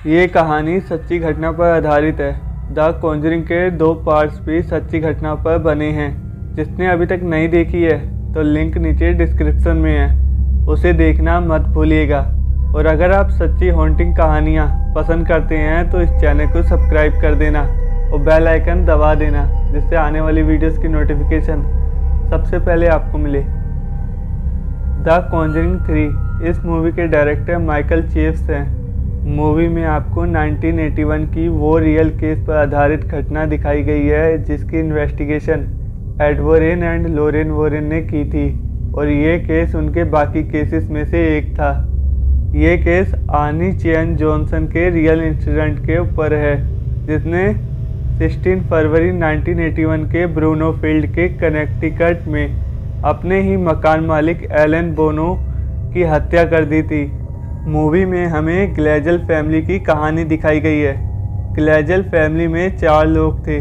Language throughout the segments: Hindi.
ये कहानी सच्ची घटना पर आधारित है। द कॉन्जरिंग के 2 पार्ट्स भी सच्ची घटना पर बने हैं। जिसने अभी तक नहीं देखी है तो लिंक नीचे डिस्क्रिप्शन में है, उसे देखना मत भूलिएगा। और अगर आप सच्ची हॉन्टिंग कहानियाँ पसंद करते हैं तो इस चैनल को सब्सक्राइब कर देना और बेल आइकन दबा देना, जिससे आने वाली वीडियोस की नोटिफिकेशन सबसे पहले आपको मिले। द कॉन्जरिंग 3 इस मूवी के डायरेक्टर माइकल चेव्स हैं। मूवी में आपको 1981 की वो रियल केस पर आधारित घटना दिखाई गई है जिसकी investigation Edward and Lauren Warren ने की थी, और ये केस उनके बाकी केसेस में से एक था। ये केस आनी चेन जॉनसन के रियल इंसिडेंट के ऊपर है, जिसने 16 फरवरी 1981 के ब्रूनो फील्ड के कनेक्टिकट में अपने ही मकान मालिक एलन बोनो की हत्या कर दी थी। मूवी में हमें ग्लेजल फैमिली की कहानी दिखाई गई है। ग्लेजल फैमिली में 4 लोग थे।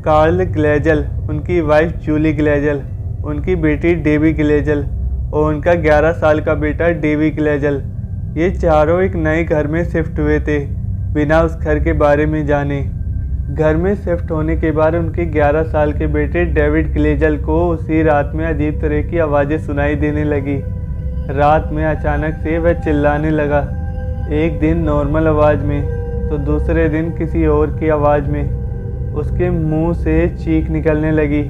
कार्ल ग्लेजल, उनकी वाइफ जूली ग्लेजल, उनकी बेटी डेबी ग्लेजल और उनका 11 साल का बेटा डेवी ग्लेजल। ये चारों एक नए घर में शिफ्ट हुए थे बिना उस घर के बारे में जाने। घर में शिफ्ट होने के बाद उनके 11 साल के बेटे डेविड ग्लेजल को उसी रात में अजीब तरह की आवाज़ें सुनाई देने लगी। रात में अचानक से वह चिल्लाने लगा, एक दिन नॉर्मल आवाज़ में तो दूसरे दिन किसी और की आवाज़ में। उसके मुंह से चीख निकलने लगी।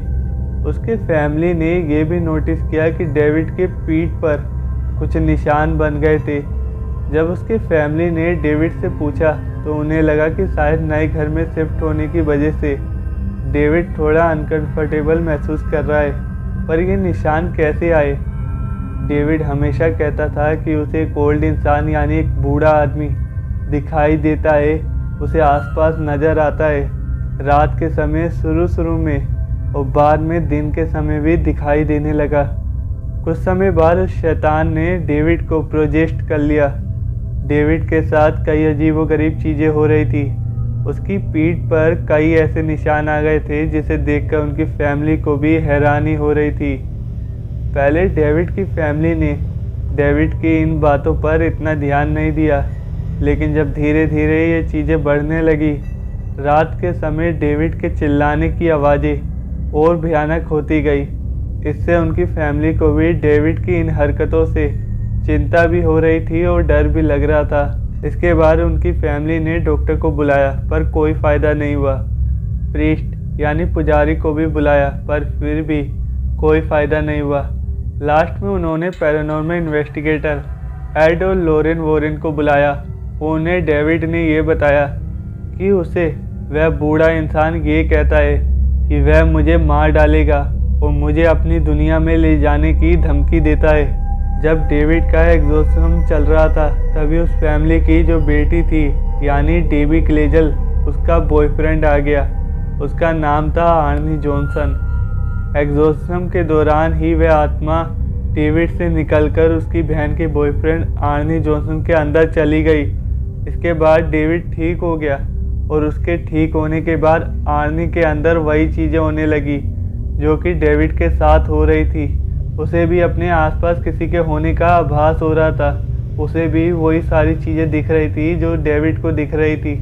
उसके फैमिली ने यह भी नोटिस किया कि डेविड के पीठ पर कुछ निशान बन गए थे। जब उसके फैमिली ने डेविड से पूछा तो उन्हें लगा कि शायद नए घर में शिफ्ट होने की वजह से डेविड थोड़ा अनकंफर्टेबल महसूस कर रहा है, पर ये निशान कैसे आए। डेविड हमेशा कहता था कि उसे एक ओल्ड इंसान यानी एक बूढ़ा आदमी दिखाई देता है, उसे आसपास नज़र आता है, रात के समय शुरू में, और बाद में दिन के समय भी दिखाई देने लगा। कुछ समय बाद उस शैतान ने डेविड को प्रोजेस्ट कर लिया। डेविड के साथ कई अजीबोगरीब चीज़ें हो रही थी। उसकी पीठ पर कई ऐसे निशान आ गए थे जिसे देखकर उनकी फैमिली को भी हैरानी हो रही थी। पहले डेविड की फैमिली ने डेविड की इन बातों पर इतना ध्यान नहीं दिया, लेकिन जब धीरे धीरे ये चीज़ें बढ़ने लगी, रात के समय डेविड के चिल्लाने की आवाज़ें और भयानक होती गई। इससे उनकी फैमिली को भी डेविड की इन हरकतों से चिंता भी हो रही थी और डर भी लग रहा था। इसके बाद उनकी फैमिली ने डॉक्टर को बुलाया, पर कोई फ़ायदा नहीं हुआ। प्रीस्ट यानी पुजारी को भी बुलाया, पर फिर भी कोई फ़ायदा नहीं हुआ। लास्ट में उन्होंने पैरानॉर्मल इन्वेस्टिगेटर एड और लॉरेन वॉरेन को बुलाया। उन्हें डेविड ने यह बताया कि उसे वह बूढ़ा इंसान ये कहता है कि वह मुझे मार डालेगा और मुझे अपनी दुनिया में ले जाने की धमकी देता है। जब डेविड का एग्जॉर्सिज्म चल रहा था तभी उस फैमिली की जो बेटी थी यानी डेबी ग्लेजल, उसका बॉयफ्रेंड आ गया। उसका नाम था आर्नी जॉनसन। एग्जॉर्सिज्म के दौरान ही वह आत्मा डेविड से निकलकर उसकी बहन के बॉयफ्रेंड आर्नी जॉनसन के अंदर चली गई। इसके बाद डेविड ठीक हो गया और उसके ठीक होने के बाद आर्नी के अंदर वही चीज़ें होने लगी जो कि डेविड के साथ हो रही थी। उसे भी अपने आसपास किसी के होने का आभास हो रहा था। उसे भी वही सारी चीज़ें दिख रही थी जो डेविड को दिख रही थी।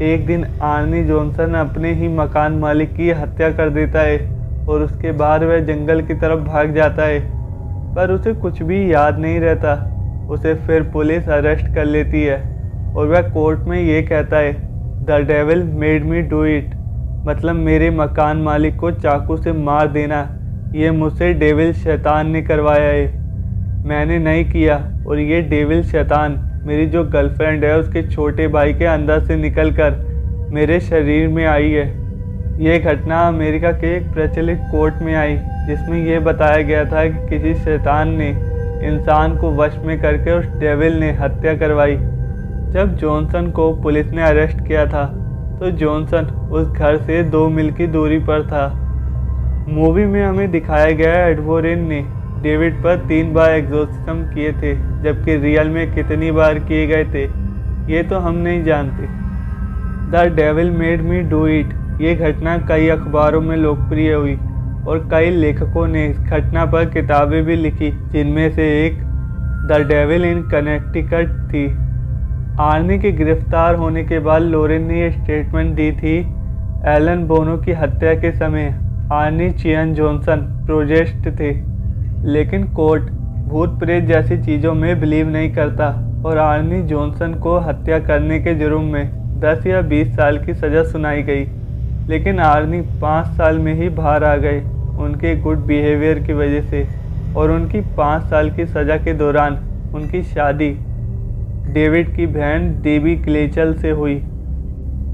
एक दिन आर्नी जॉनसन अपने ही मकान मालिक की हत्या कर देता है और उसके बाद वह जंगल की तरफ भाग जाता है, पर उसे कुछ भी याद नहीं रहता। उसे फिर पुलिस अरेस्ट कर लेती है और वह कोर्ट में ये कहता है, the devil made me do it, मतलब मेरे मकान मालिक को चाकू से मार देना ये मुझसे डेविल शैतान ने करवाया है, मैंने नहीं किया। और ये डेविल शैतान मेरी जो गर्लफ्रेंड है उसके छोटे भाई के अंदर से निकलकर मेरे शरीर में आई है। ये घटना अमेरिका के एक प्रचलित कोर्ट में आई जिसमें यह बताया गया था कि किसी शैतान ने इंसान को वश में करके उस डेविल ने हत्या करवाई। जब जॉनसन को पुलिस ने अरेस्ट किया था तो जॉनसन उस घर से 2 मील की दूरी पर था। मूवी में हमें दिखाया गया एडवर्ड ने डेविड पर 3 बार एग्जॉर्सिज्म किए थे, जबकि रियल में कितनी बार किए गए थे ये तो हम नहीं जानते। The devil made me do it ये घटना कई अखबारों में लोकप्रिय हुई और कई लेखकों ने इस घटना पर किताबें भी लिखी, जिनमें से एक द डेविल इन कनेक्टिकट थी। आर्नी के गिरफ्तार होने के बाद लोरेन ने ये स्टेटमेंट दी थी, एलन बोनो की हत्या के समय आर्नी चियन जॉनसन प्रोजेस्ट थे, लेकिन कोर्ट भूत प्रेत जैसी चीज़ों में बिलीव नहीं करता और आर्नी जॉनसन को हत्या करने के जुर्म में 10 या 20 साल की सज़ा सुनाई गई। लेकिन आर्नी 5 साल में ही बाहर आ गए उनके गुड बिहेवियर की वजह से, और उनकी 5 साल की सज़ा के दौरान उनकी शादी डेविड की बहन डेबी ग्लेचल से हुई।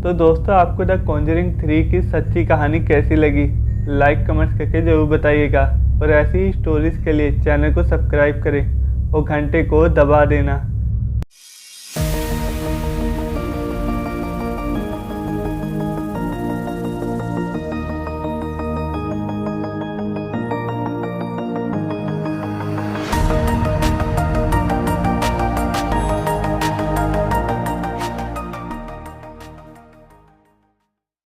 तो दोस्तों, आपको द कॉन्जरिंग 3 की सच्ची कहानी कैसी लगी? लाइक कमेंट्स करके ज़रूर बताइएगा, और ऐसी ही स्टोरीज़ के लिए चैनल को सब्सक्राइब करें और घंटे को दबा देना।